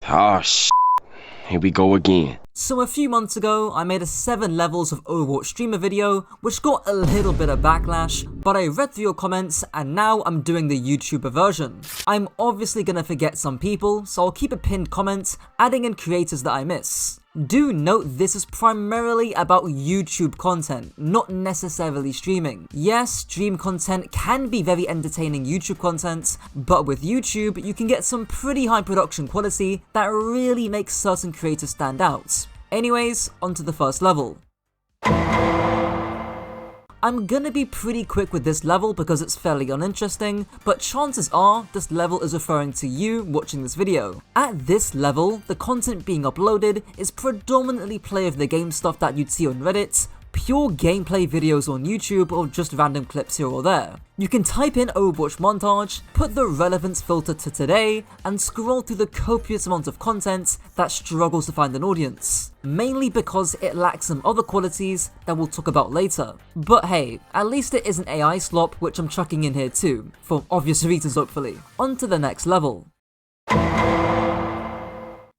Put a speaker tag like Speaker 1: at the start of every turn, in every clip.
Speaker 1: Ah, here we go again.
Speaker 2: So a few months ago, I made a 7 levels of Overwatch streamer video, which got a little bit of backlash, but I read through your comments and now I'm doing the YouTuber version. I'm obviously gonna forget some people, so I'll keep a pinned comment, adding in creators that I miss. Do note this is primarily about YouTube content, not necessarily streaming. Yes, stream content can be very entertaining YouTube content, but with YouTube, you can get some pretty high production quality that really makes certain creators stand out. Anyways, onto the first level. I'm gonna be pretty quick with this level because it's fairly uninteresting, but chances are this level is referring to you watching this video. At this level, the content being uploaded is predominantly play of the game stuff that you'd see on Reddit, pure gameplay videos on YouTube, or just random clips here or there. You can type in Overwatch montage, put the relevance filter to today, and scroll through the copious amount of content that struggles to find an audience, mainly because it lacks some other qualities that we'll talk about later. But hey, at least it isn't AI slop, which I'm chucking in here too, for obvious reasons hopefully. On to the next level.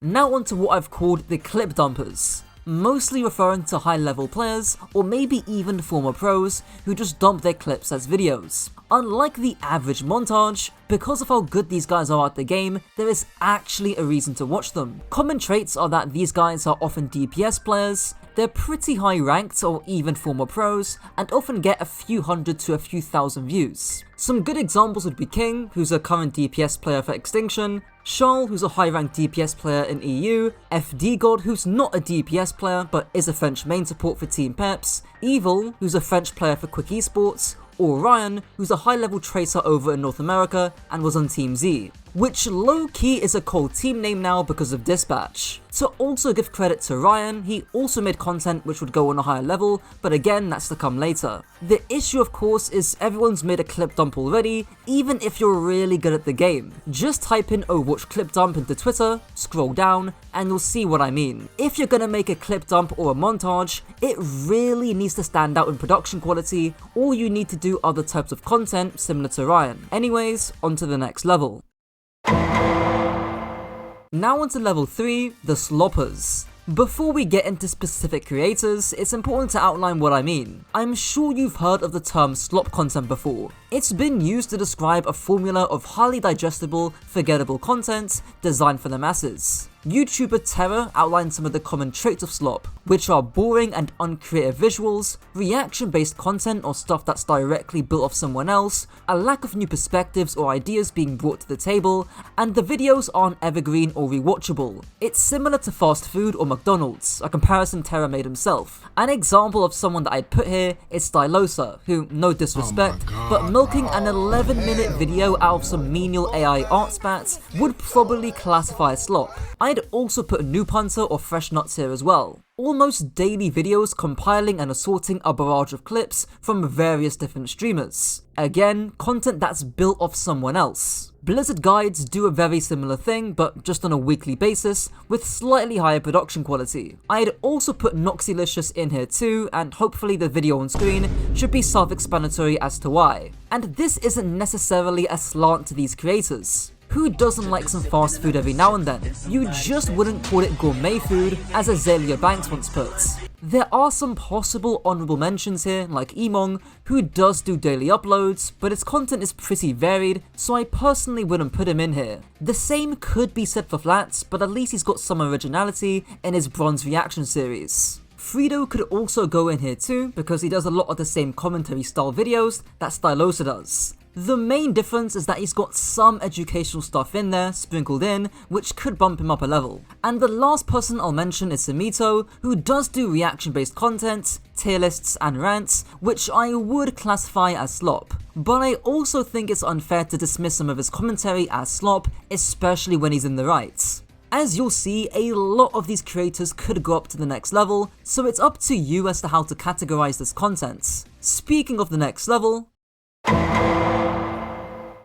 Speaker 2: Now onto what I've called the clip dumpers. Mostly referring to high level players, or maybe even former pros, who just dump their clips as videos. Unlike the average montage, because of how good these guys are at the game, there is actually a reason to watch them. Common traits are that these guys are often DPS players, they're pretty high ranked or even former pros, and often get a few hundred to a few thousand views. Some good examples would be King, who's a current DPS player for Extinction, Charles, who's a high-ranked DPS player in EU, FDGod, who's not a DPS player but is a French main support for Team Peps, Evil, who's a French player for Quick Esports, or Ryan, who's a high-level tracer over in North America and was on Team Z, which low-key is a cold team name now because of Dispatch. To also give credit to Ryan, he also made content which would go on a higher level, but again that's to come later. The issue of course is everyone's made a clip dump already, even if you're really good at the game. Just type in Overwatch clip dump into Twitter, scroll down, and you'll see what I mean. If you're gonna make a clip dump or a montage, it really needs to stand out in production quality, or you need to do other types of content similar to Ryan. Anyways, on to the next level. Now onto level 3, the Sloppers. Before we get into specific creators, it's important to outline what I mean. I'm sure you've heard of the term slop content before. It's been used to describe a formula of highly digestible, forgettable content designed for the masses. YouTuber Terror outlined some of the common traits of slop, which are boring and uncreative visuals, reaction-based content or stuff that's directly built off someone else, a lack of new perspectives or ideas being brought to the table, and the videos aren't evergreen or rewatchable. It's similar to fast food or McDonald's, a comparison Terror made himself. An example of someone that I'd put here is Stylosa, who, no disrespect, but milking an 11-minute video out of some menial AI art spats would probably classify as slop. I'd also put Noob Hunter or Fresh Nuts here as well. Almost daily videos compiling and assorting a barrage of clips from various different streamers. Again, content that's built off someone else. Blizzard Guides do a very similar thing, but just on a weekly basis, with slightly higher production quality. I'd also put Noxylicious in here too, and hopefully the video on screen should be self-explanatory as to why. And this isn't necessarily a slant to these creators. Who doesn't like some fast food every now and then? You just wouldn't call it gourmet food, as Azalea Banks once puts. There are some possible honourable mentions here, like Emong, who does do daily uploads, but his content is pretty varied, so I personally wouldn't put him in here. The same could be said for Flats, but at least he's got some originality in his Bronze Reaction series. Fredo could also go in here too, because he does a lot of the same commentary style videos that Stylosa does. The main difference is that he's got some educational stuff in there, sprinkled in, which could bump him up a level. And the last person I'll mention is Samito, who does do reaction-based content, tier lists and rants, which I would classify as slop. But I also think it's unfair to dismiss some of his commentary as slop, especially when he's in the right. As you'll see, a lot of these creators could go up to the next level, so it's up to you as to how to categorize this content. Speaking of the next level,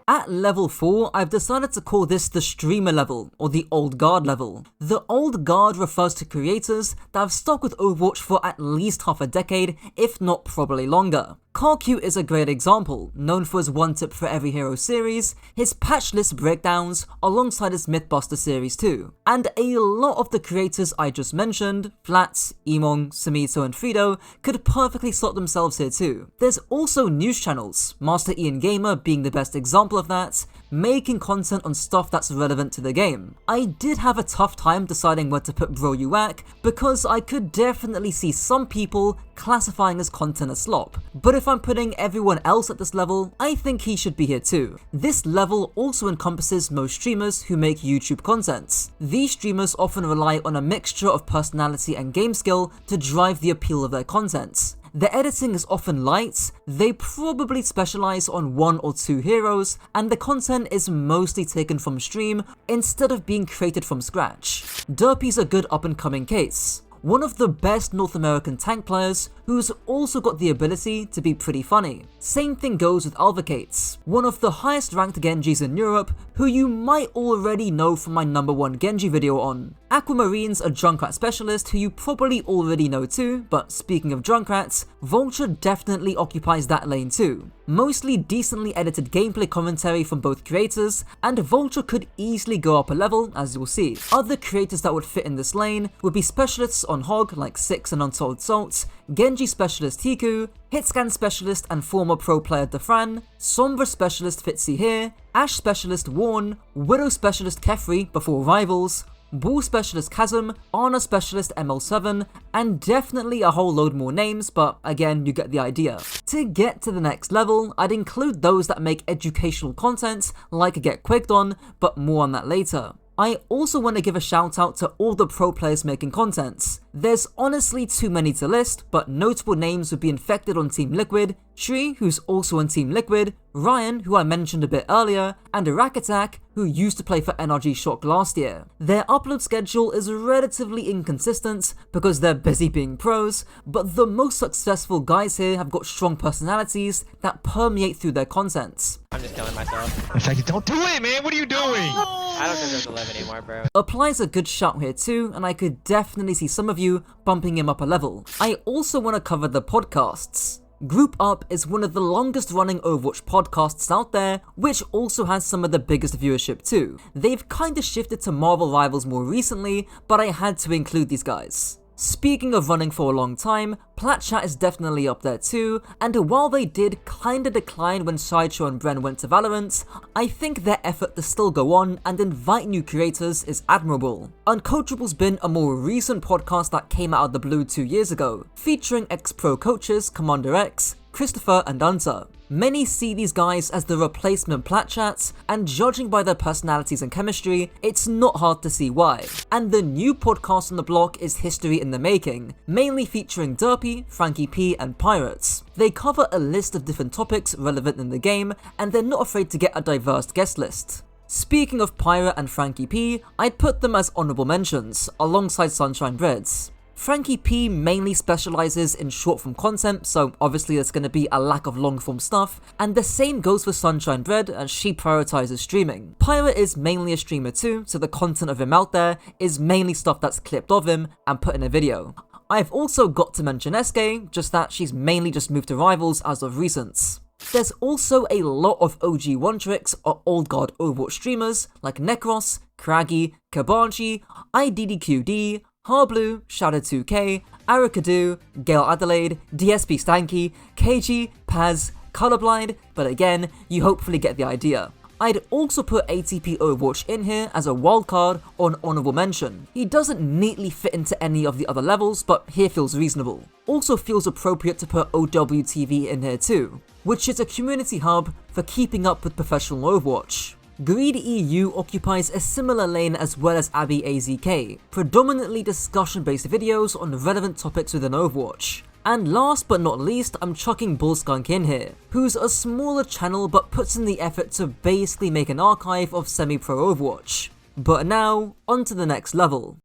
Speaker 2: at level 4, I've decided to call this the streamer level, or the old guard level. The old guard refers to creators that have stuck with Overwatch for at least half a decade, if not probably longer. KellyGDH is a great example, known for his one tip for every hero series, his patch list breakdowns, alongside his Mythbuster series too. And a lot of the creators I just mentioned, Flats, Emong, Samito and Frido, could perfectly slot themselves here too. There's also news channels, Master Ian Gamer being the best example of that, making content on stuff that's relevant to the game. I did have a tough time deciding where to put Bro UAC because I could definitely see some people classifying his content as slop, but if I'm putting everyone else at this level, I think he should be here too. This level also encompasses most streamers who make YouTube content. These streamers often rely on a mixture of personality and game skill to drive the appeal of their content. The editing is often light, they probably specialize on 1 or 2 heroes, and the content is mostly taken from stream instead of being created from scratch. Derpy's a good up and coming case. One of the best North American tank players who's also got the ability to be pretty funny. Same thing goes with Alvocate, one of the highest ranked Genjis in Europe who you might already know from my #1 Genji video on. Aquamarine's a Junkrat specialist who you probably already know too, but speaking of Junkrats, Vulture definitely occupies that lane too. Mostly decently edited gameplay commentary from both creators, and Vulture could easily go up a level as you'll see. Other creators that would fit in this lane would be specialists on Hog like Six and Untold Salt, Genji specialist Hiku, Hitscan specialist and former pro player Defran, Sombra specialist Fitzy here, Ash specialist Warren, Widow specialist Kefri before Rivals, Bull specialist Chasm, Ana specialist ML7, and definitely a whole load more names, but again, you get the idea. To get to the next level, I'd include those that make educational content, like Get Quigged On, but more on that later. I also want to give a shout out to all the pro players making content. There's honestly too many to list, but notable names would be Infected on Team Liquid, Shri, who's also on Team Liquid, Ryan, who I mentioned a bit earlier, and Attack, who used to play for NRG Shock last year. Their upload schedule is relatively inconsistent because they're busy being pros, but the most successful guys here have got strong personalities that permeate through their content.
Speaker 3: I'm just killing myself.
Speaker 4: Infected, don't do it, man! What are you doing?
Speaker 3: I don't think there's 11 anymore, bro.
Speaker 2: Apply's a good shout here too, and I could definitely see some of you bumping him up a level. I also want to cover the podcasts. Group Up is one of the longest running Overwatch podcasts out there, which also has some of the biggest viewership too. They've kinda shifted to Marvel Rivals more recently, but I had to include these guys. Speaking of running for a long time, Platchat is definitely up there too, and while they did kinda decline when Sideshow and Bren went to Valorant, I think their effort to still go on and invite new creators is admirable. Uncoachable's been a more recent podcast that came out of the blue 2 years ago, featuring ex-pro coaches Commanderx, Christopher and Unter. Many see these guys as the replacement Platchats, and judging by their personalities and chemistry, it's not hard to see why. And the new podcast on the block is History in the Making, mainly featuring Derpy, Frankie P and Pirates. They cover a list of different topics relevant in the game, and they're not afraid to get a diverse guest list. Speaking of Pirate and Frankie P, I'd put them as honourable mentions, alongside Sunshine Breads. Frankie P mainly specialises in short form content, so obviously there's going to be a lack of long form stuff, and the same goes for Sunshine Bread as she prioritises streaming. Pirate is mainly a streamer too, so the content of him out there is mainly stuff that's clipped of him and put in a video. I've also got to mention SK, just that she's mainly just moved to Rivals as of recent. There's also a lot of OG one-tricks or old guard Overwatch streamers like Necros, Craggy, Kabaji, IDDQD, Harblu, Shadow2K, Arrge, Gale Adelaide, DSP Stanky, KG, Paz, Colorblind, but again, you hopefully get the idea. I'd also put ATP Overwatch in here as a wildcard or an honourable mention. He doesn't neatly fit into any of the other levels, but here feels reasonable. Also feels appropriate to put OWTV in here too, which is a community hub for keeping up with professional Overwatch. Greed EU occupies a similar lane as well as Abby AZK, predominantly discussion-based videos on relevant topics within Overwatch. And last but not least, I'm chucking Bullskunk in here, who's a smaller channel but puts in the effort to basically make an archive of semi-pro Overwatch. But now, on to the next level.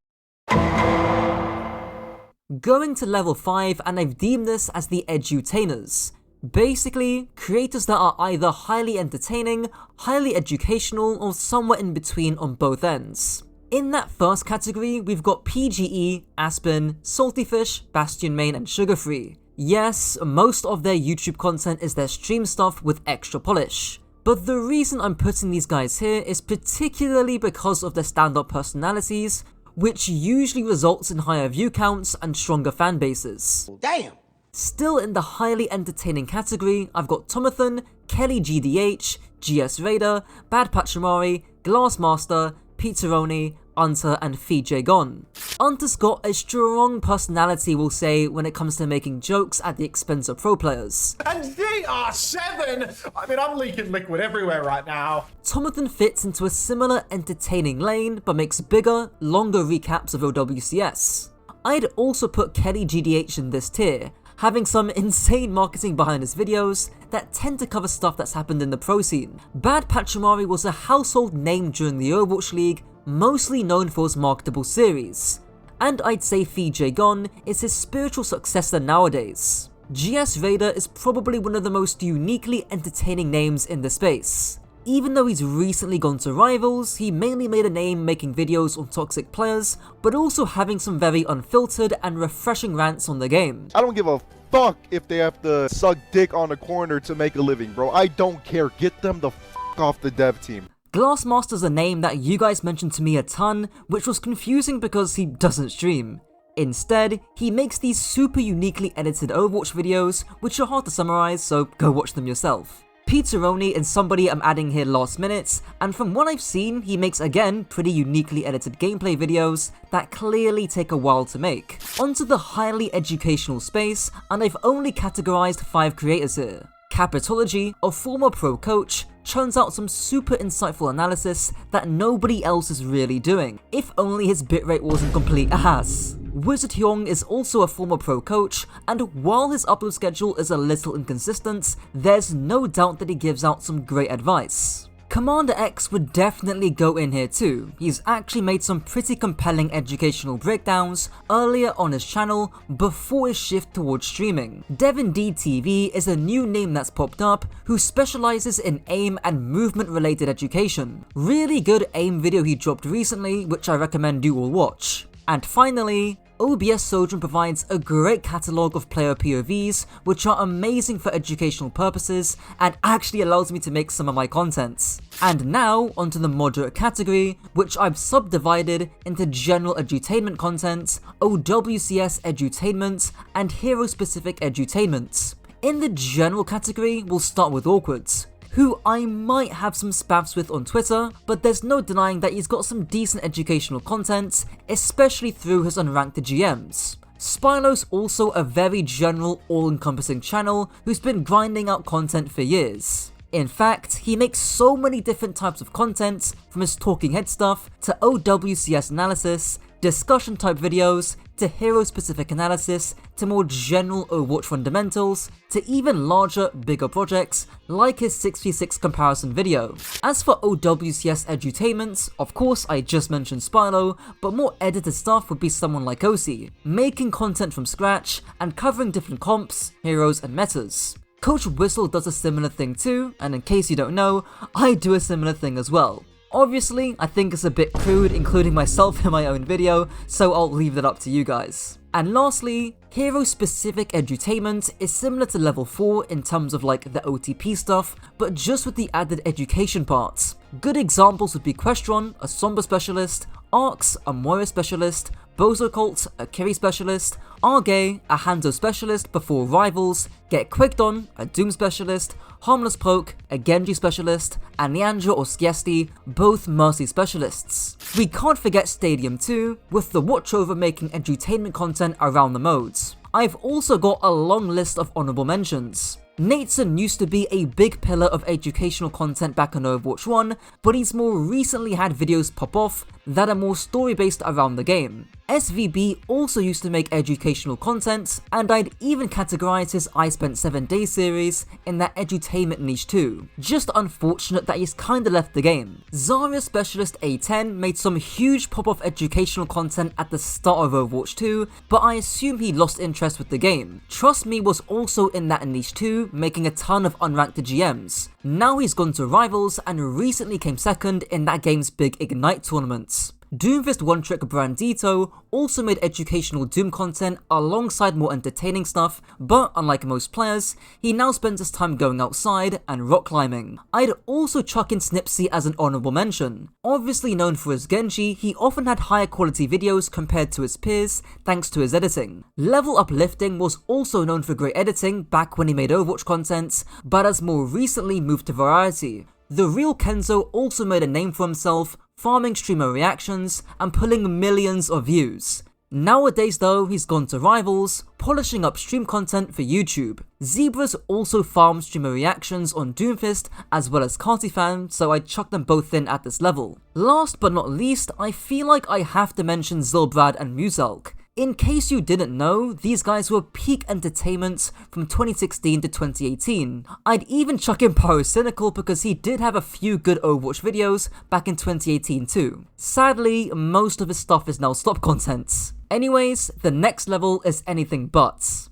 Speaker 2: Going to level 5, and I've deemed this as the Edutainers. Basically, creators that are either highly entertaining, highly educational, or somewhere in between on both ends. In that first category, we've got PGE, Aspen, SaltyPhish, BastionMain, and Sugarfree. Yes, most of their YouTube content is their stream stuff with extra polish. But the reason I'm putting these guys here is particularly because of their stand-up personalities, which usually results in higher view counts and stronger fan bases.
Speaker 5: Damn!
Speaker 2: Still in the highly entertaining category, I've got Tommathan, KellyGDH, GS Raider, Bad Pachimari, Glassmaster, Pizzaroni, Unter and Feedjaegon. Unter's got a strong personality, we'll say, when it comes to making jokes at the expense of pro players.
Speaker 5: And they are 7! I mean, I'm leaking liquid everywhere right now.
Speaker 2: Tommathan fits into a similar entertaining lane, but makes bigger, longer recaps of OWCS. I'd also put KellyGDH in this tier, having some insane marketing behind his videos that tend to cover stuff that's happened in the pro scene. Bad Pachimari was a household name during the Overwatch League, mostly known for his marketable series. And I'd say Feedjaegon is his spiritual successor nowadays. GS Raider is probably one of the most uniquely entertaining names in the space. Even though he's recently gone to Rivals, he mainly made a name making videos on toxic players, but also having some very unfiltered and refreshing rants on the game.
Speaker 6: I don't give a fuck if they have to suck dick on the corner to make a living, bro. I don't care. Get them the fuck off the dev team.
Speaker 2: Glassmaster's a name that you guys mentioned to me a ton, which was confusing because he doesn't stream. Instead, he makes these super uniquely edited Overwatch videos, which are hard to summarize, so go watch them yourself. Pizzaroni is somebody I'm adding here last minute, and from what I've seen, he makes again pretty uniquely edited gameplay videos that clearly take a while to make. Onto the highly educational space, and I've only categorized 5 creators here. Capitology, a former pro coach, churns out some super insightful analysis that nobody else is really doing, if only his bitrate wasn't complete ass. WizardHyeong is also a former pro coach, and while his upload schedule is a little inconsistent, there's no doubt that he gives out some great advice. Commanderx would definitely go in here too. He's actually made some pretty compelling educational breakdowns earlier on his channel before his shift towards streaming. DevinDTV is a new name that's popped up who specializes in aim and movement related education. Really good aim video he dropped recently, which I recommend you all watch. And finally, OBS Sojourn provides a great catalogue of player POVs which are amazing for educational purposes and actually allows me to make some of my contents. And now onto the moderate category, which I've subdivided into general edutainment content, OWCS edutainment, and hero specific edutainment. In the general category, we'll start with Awkward, who I might have some spats with on Twitter, but there's no denying that he's got some decent educational content, especially through his unranked GMs. Spilo's also a very general, all-encompassing channel who's been grinding out content for years. In fact, he makes so many different types of content, from his talking head stuff, to OWCS analysis, discussion type videos, to hero specific analysis, to more general Overwatch fundamentals, to even larger, bigger projects, like his 6v6 comparison video. As for OWCS edutainment, of course I just mentioned Spilo, but more edited stuff would be someone like LOWKEY, making content from scratch and covering different comps, heroes and metas. Coach Whistle does a similar thing too, and in case you don't know, I do a similar thing as well. Obviously, I think it's a bit crude including myself in my own video, so I'll leave that up to you guys. And lastly, hero specific edutainment is similar to level 4 in terms of like the OTP stuff, but just with the added education parts. Good examples would be Questron, a Sombra specialist, Arx, a Moira specialist, Bozocult, a Kiri specialist, Arrge, a Hanzo specialist before Rivals, Get Quicked On, a Doom specialist, HarmlessPoke, a Genji specialist, and Niandra or Skiesti, both Mercy specialists. We can't forget Stadium 2, with the Watchover making edutainment content around the modes. I've also got a long list of honourable mentions. Nathan used to be a big pillar of educational content back on Overwatch 1, but he's more recently had videos pop off that are more story based around the game. SVB also used to make educational content, and I'd even categorize his I Spent 7 Days series in that edutainment niche too. Just unfortunate that he's kinda left the game. Zarya Specialist A10 made some huge pop-off educational content at the start of Overwatch 2, but I assume he lost interest with the game. Trust Me was also in that niche too, making a ton of unranked GMs. Now he's gone to Rivals and recently came second in that game's big Ignite tournaments. Doomfist one-trick Brandito also made educational Doom content alongside more entertaining stuff, but unlike most players, he now spends his time going outside and rock climbing. I'd also chuck in Snipsy as an honourable mention. Obviously known for his Genji, he often had higher quality videos compared to his peers thanks to his editing. Level Uplifting was also known for great editing back when he made Overwatch content, but has more recently moved to variety. The real Kenzo also made a name for himself, farming streamer reactions and pulling millions of views. Nowadays though, he's gone to Rivals, polishing up stream content for YouTube. Zebras also farm streamer reactions on Doomfist as well as Cartifan, so I'd chuck them both in at this level. Last but not least, I feel like I have to mention Zilbrad and Muselk. In case you didn't know, these guys were peak entertainment from 2016 to 2018. I'd even chuck in Pyrocynical because he did have a few good Overwatch videos back in 2018 too. Sadly, most of his stuff is now slop content. Anyways, the next level is anything but.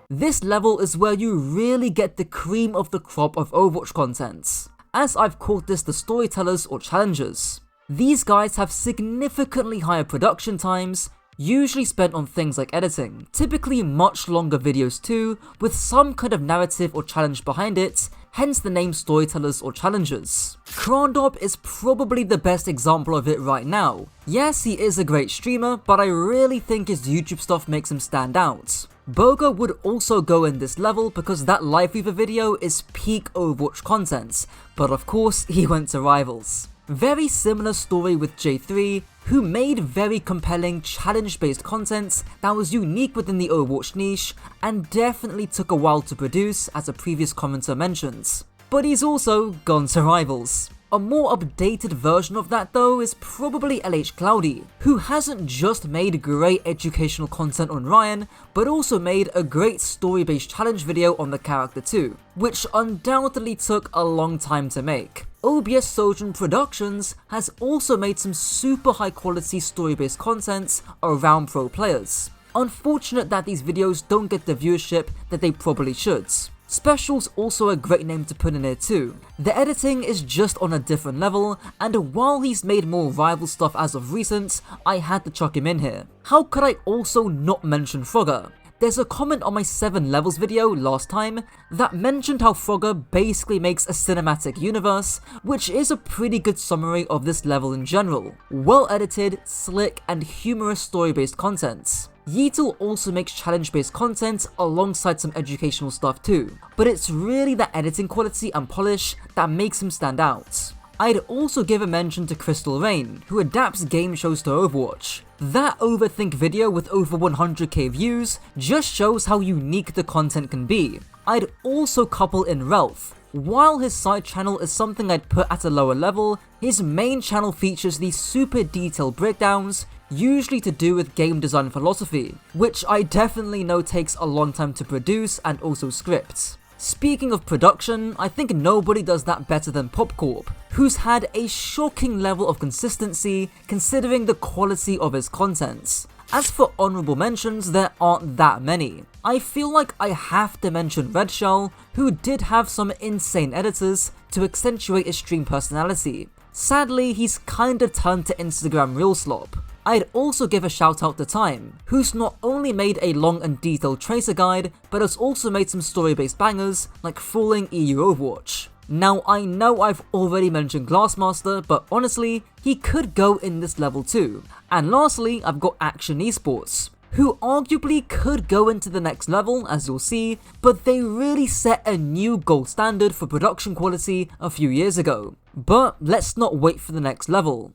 Speaker 2: This level is where you really get the cream of the crop of Overwatch content, as I've called this the Storytellers or Challengers. These guys have significantly higher production times, usually spent on things like editing, typically much longer videos too, with some kind of narrative or challenge behind it, hence the name Storytellers or Challengers. Krondop is probably the best example of it right now. Yes, he is a great streamer, but I really think his YouTube stuff makes him stand out. Boga would also go in this level because that Life Weaver video is peak Overwatch content, but of course he went to Rivals. Very similar story with J3, who made very compelling challenge-based content that was unique within the Overwatch niche and definitely took a while to produce, as a previous commenter mentioned. But he's also gone to Rivals. A more updated version of that though is probably LH Cloudy, who hasn't just made great educational content on Ryan, but also made a great story-based challenge video on the character too, which undoubtedly took a long time to make. OBS Sojourn Productions has also made some super high quality story-based content around pro players. Unfortunate that these videos don't get the viewership that they probably should. Special's also a great name to put in here too. The editing is just on a different level, and while he's made more rival stuff as of recent, I had to chuck him in here. How could I also not mention Frogger? There's a comment on my 7 levels video last time that mentioned how Frogger basically makes a cinematic universe, which is a pretty good summary of this level in general. Well edited, slick, and humorous story-based content. Yeetle also makes challenge-based content alongside some educational stuff too, but it's really the editing quality and polish that makes him stand out. I'd also give a mention to Crystal Rain, who adapts game shows to Overwatch. That Overthink video with over 100k views just shows how unique the content can be. I'd also couple in Ralph. While his side channel is something I'd put at a lower level, his main channel features these super detailed breakdowns, usually to do with game design philosophy, which I definitely know takes a long time to produce and also script. Speaking of production, I think nobody does that better than Popcorp, who's had a shocking level of consistency considering the quality of his content. As for honourable mentions, there aren't that many. I feel like I have to mention Redshell, who did have some insane editors to accentuate his stream personality. Sadly, he's kinda turned to Instagram real slop. I'd also give a shout out to Time, who's not only made a long and detailed tracer guide, but has also made some story-based bangers like Falling EU Overwatch. Now I know I've already mentioned Glassmaster, but honestly, he could go in this level too. And lastly, I've got Action Esports, who arguably could go into the next level, as you'll see, but they really set a new gold standard for production quality a few years ago. But let's not wait for the next level.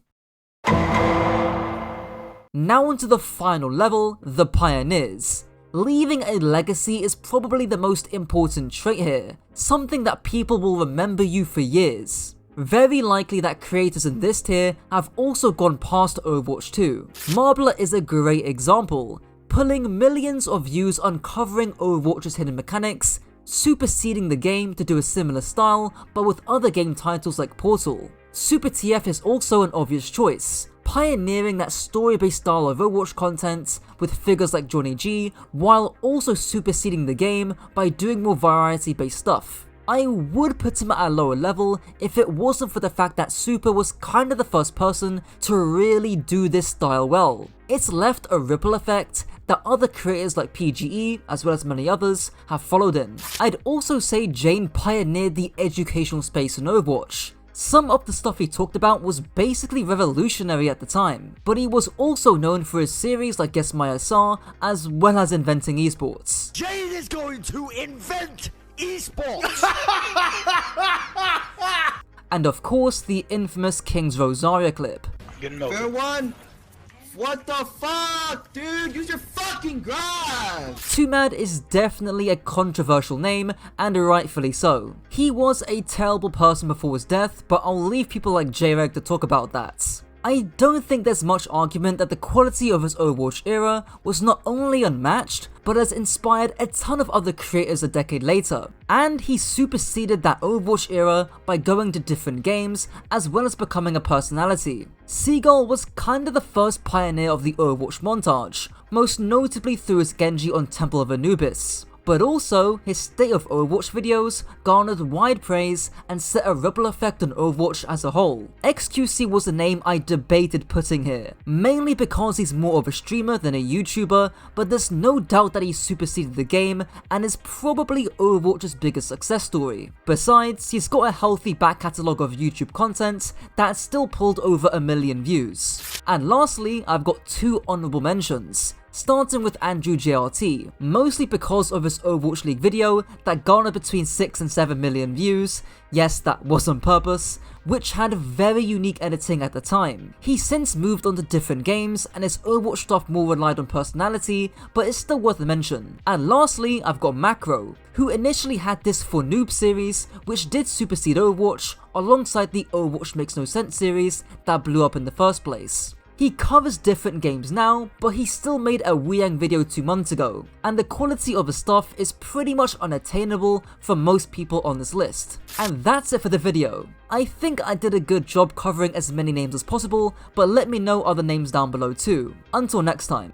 Speaker 2: Now onto the final level, the Pioneers. Leaving a legacy is probably the most important trait here, something that people will remember you for years. Very likely that creators in this tier have also gone past Overwatch 2. Marbler is a great example, pulling millions of views uncovering Overwatch's hidden mechanics, superseding the game to do a similar style but with other game titles like Portal. Super TF is also an obvious choice, pioneering that story-based style of Overwatch content with figures like Johnny G, while also superseding the game by doing more variety-based stuff. I would put him at a lower level if it wasn't for the fact that Super was kinda the first person to really do this style well. It's left a ripple effect that other creators like PGE, as well as many others, have followed in. I'd also say Jane pioneered the educational space in Overwatch. Some of the stuff he talked about was basically revolutionary at the time, but he was also known for his series like Guess My SR, as well as inventing esports.
Speaker 7: Jane is going to invent esports!
Speaker 2: And of course, the infamous King's Rosaria clip.
Speaker 7: Fair one! What the fuck, dude? Use your fucking grabs!
Speaker 2: Tomad is definitely a controversial name, and rightfully so. He was a terrible person before his death, but I'll leave people like J-Reg to talk about that. I don't think there's much argument that the quality of his Overwatch era was not only unmatched, but has inspired a ton of other creators a decade later. And he superseded that Overwatch era by going to different games, as well as becoming a personality. Seagull was kinda the first pioneer of the Overwatch montage, most notably through his Genji on Temple of Anubis. But also, his State of Overwatch videos garnered wide praise and set a ripple effect on Overwatch as a whole. XQC was a name I debated putting here, mainly because he's more of a streamer than a YouTuber, but there's no doubt that he superseded the game and is probably Overwatch's biggest success story. Besides, he's got a healthy back catalogue of YouTube content that's still pulled over 1 million views. And lastly, I've got 2 honourable mentions. Starting with Andrew JRT, mostly because of his Overwatch League video that garnered between 6 and 7 million views, yes that was on purpose, which had very unique editing at the time. He's since moved on to different games and his Overwatch stuff more relied on personality, but it's still worth a mention. And lastly, I've got Macro, who initially had this For Noob series, which did supersede Overwatch, alongside the Overwatch Makes No Sense series that blew up in the first place. He covers different games now, but he still made a Hyang video 2 months ago, and the quality of his stuff is pretty much unattainable for most people on this list. And that's it for the video. I think I did a good job covering as many names as possible, but let me know other names down below too. Until next time.